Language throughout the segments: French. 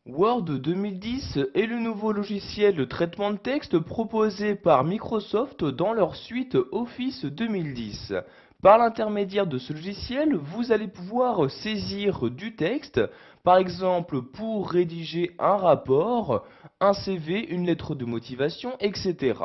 Word 2010 est le nouveau logiciel de traitement de texte proposé par Microsoft dans leur suite Office 2010. Par l'intermédiaire de ce logiciel, vous allez pouvoir saisir du texte, par exemple pour rédiger un rapport, un CV, une lettre de motivation, etc.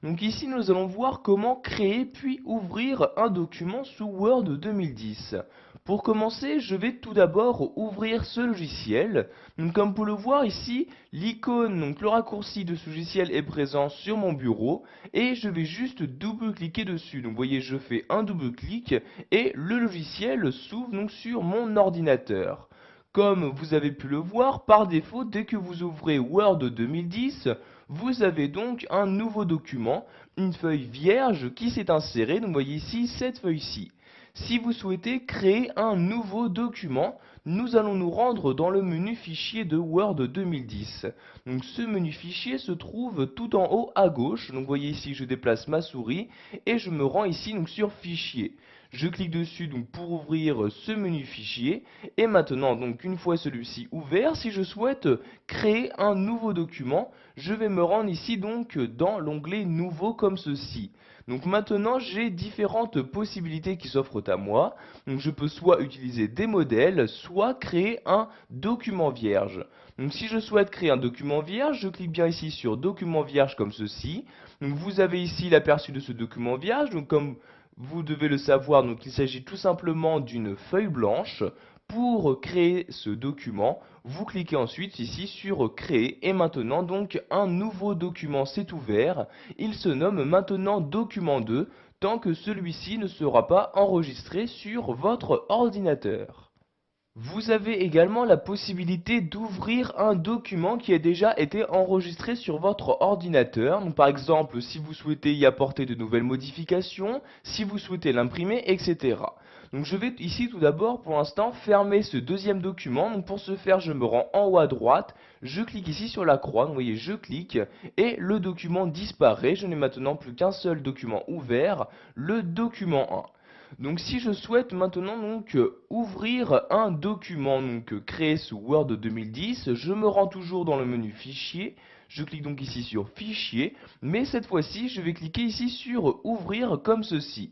Donc ici, nous allons voir comment créer puis ouvrir un document sous Word 2010. Pour commencer, je vais tout d'abord ouvrir ce logiciel. Donc, comme vous le voir ici, l'icône, donc le raccourci de ce logiciel est présent sur mon bureau et je vais juste double-cliquer dessus. Donc, vous voyez, je fais un double-clic et le logiciel s'ouvre donc sur mon ordinateur. Comme vous avez pu le voir, par défaut, dès que vous ouvrez Word 2010, vous avez donc un nouveau document, une feuille vierge qui s'est insérée. Donc, vous voyez ici cette feuille-ci. Si vous souhaitez créer un nouveau document, nous allons nous rendre dans le menu fichier de Word 2010. Donc ce menu fichier se trouve tout en haut à gauche. Donc vous voyez ici, je déplace ma souris et je me rends ici donc sur fichier. Je clique dessus donc pour ouvrir ce menu fichier et maintenant donc une fois celui-ci ouvert, si je souhaite créer un nouveau document, je vais me rendre ici donc dans l'onglet nouveau comme ceci. Donc maintenant j'ai différentes possibilités qui s'offrent à moi. Donc je peux soit utiliser des modèles, soit créer un document vierge. Donc si je souhaite créer un document vierge, je clique bien ici sur document vierge comme ceci. Donc vous avez ici l'aperçu de ce document vierge. Donc comme vous devez le savoir, donc il s'agit tout simplement d'une feuille blanche. Pour créer ce document, vous cliquez ensuite ici sur créer et maintenant donc un nouveau document s'est ouvert. Il se nomme maintenant document 2 tant que celui-ci ne sera pas enregistré sur votre ordinateur. Vous avez également la possibilité d'ouvrir un document qui a déjà été enregistré sur votre ordinateur. Donc, par exemple, si vous souhaitez y apporter de nouvelles modifications, si vous souhaitez l'imprimer, etc. Donc je vais ici tout d'abord pour l'instant fermer ce deuxième document. Donc pour ce faire, je me rends en haut à droite, je clique ici sur la croix, donc, vous voyez, je clique et le document disparaît. Je n'ai maintenant plus qu'un seul document ouvert, le document 1. Donc si je souhaite maintenant donc ouvrir un document créé sous Word 2010, je me rends toujours dans le menu fichier, je clique donc ici sur fichier, mais cette fois-ci je vais cliquer ici sur ouvrir comme ceci.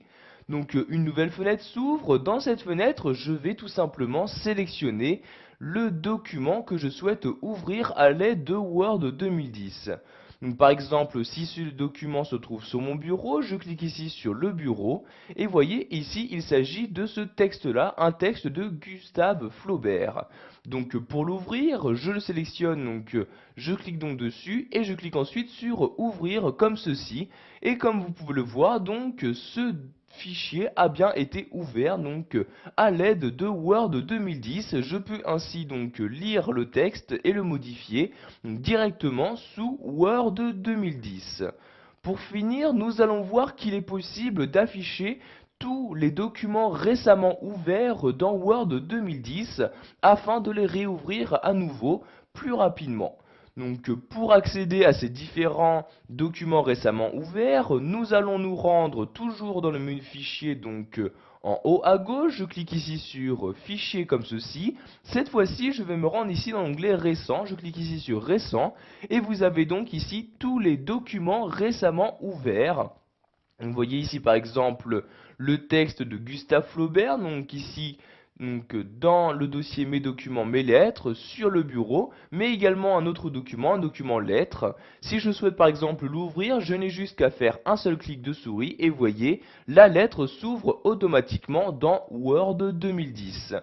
Donc une nouvelle fenêtre s'ouvre, dans cette fenêtre je vais tout simplement sélectionner le document que je souhaite ouvrir à l'aide de Word 2010. Donc, par exemple, si ce document se trouve sur mon bureau, je clique ici sur le bureau et voyez ici il s'agit de ce texte-là, un texte de Gustave Flaubert. Donc pour l'ouvrir, je le sélectionne, je clique donc dessus et je clique ensuite sur ouvrir comme ceci. Et comme vous pouvez le voir, donc ce fichier a bien été ouvert à l'aide de Word 2010. Je peux ainsi donc lire le texte et le modifier directement sous Word 2010. Pour finir, nous allons voir qu'il est possible d'afficher tous les documents récemment ouverts dans Word 2010 afin de les réouvrir à nouveau plus rapidement. Donc pour accéder à ces différents documents récemment ouverts, nous allons nous rendre toujours dans le menu fichier en haut à gauche, je clique ici sur fichier comme ceci. Cette fois-ci, je vais me rendre ici dans l'onglet récent, je clique ici sur récent et vous avez donc ici tous les documents récemment ouverts. Vous voyez ici par exemple le texte de Gustave Flaubert, donc ici dans le dossier mes documents, mes lettres, sur le bureau, mais également un autre document, un document lettres. Si je souhaite par exemple l'ouvrir, je n'ai juste qu'à faire un seul clic de souris et vous voyez, la lettre s'ouvre automatiquement dans Word 2010.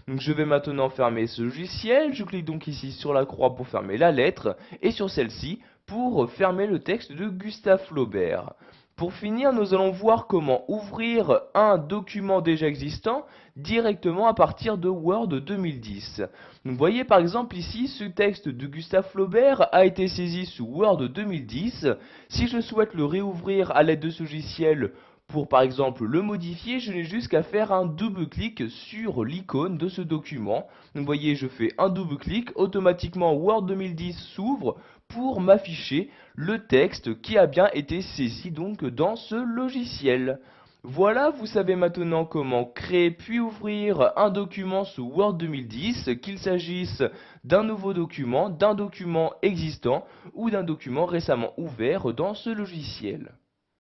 Donc je vais maintenant fermer ce logiciel, je clique donc ici sur la croix pour fermer la lettre et sur celle-ci pour fermer le texte de Gustave Flaubert. Pour finir, nous allons voir comment ouvrir un document déjà existant directement à partir de Word 2010. Vous voyez par exemple ici, ce texte de Gustave Flaubert a été saisi sous Word 2010. Si je souhaite le réouvrir à l'aide de ce logiciel pour par exemple le modifier, je n'ai juste qu'à faire un double clic sur l'icône de ce document. Vous voyez, je fais un double clic, automatiquement Word 2010 s'ouvre pour m'afficher le texte qui a bien été saisi donc dans ce logiciel. Voilà, vous savez maintenant comment créer puis ouvrir un document sous Word 2010, qu'il s'agisse d'un nouveau document, d'un document existant ou d'un document récemment ouvert dans ce logiciel.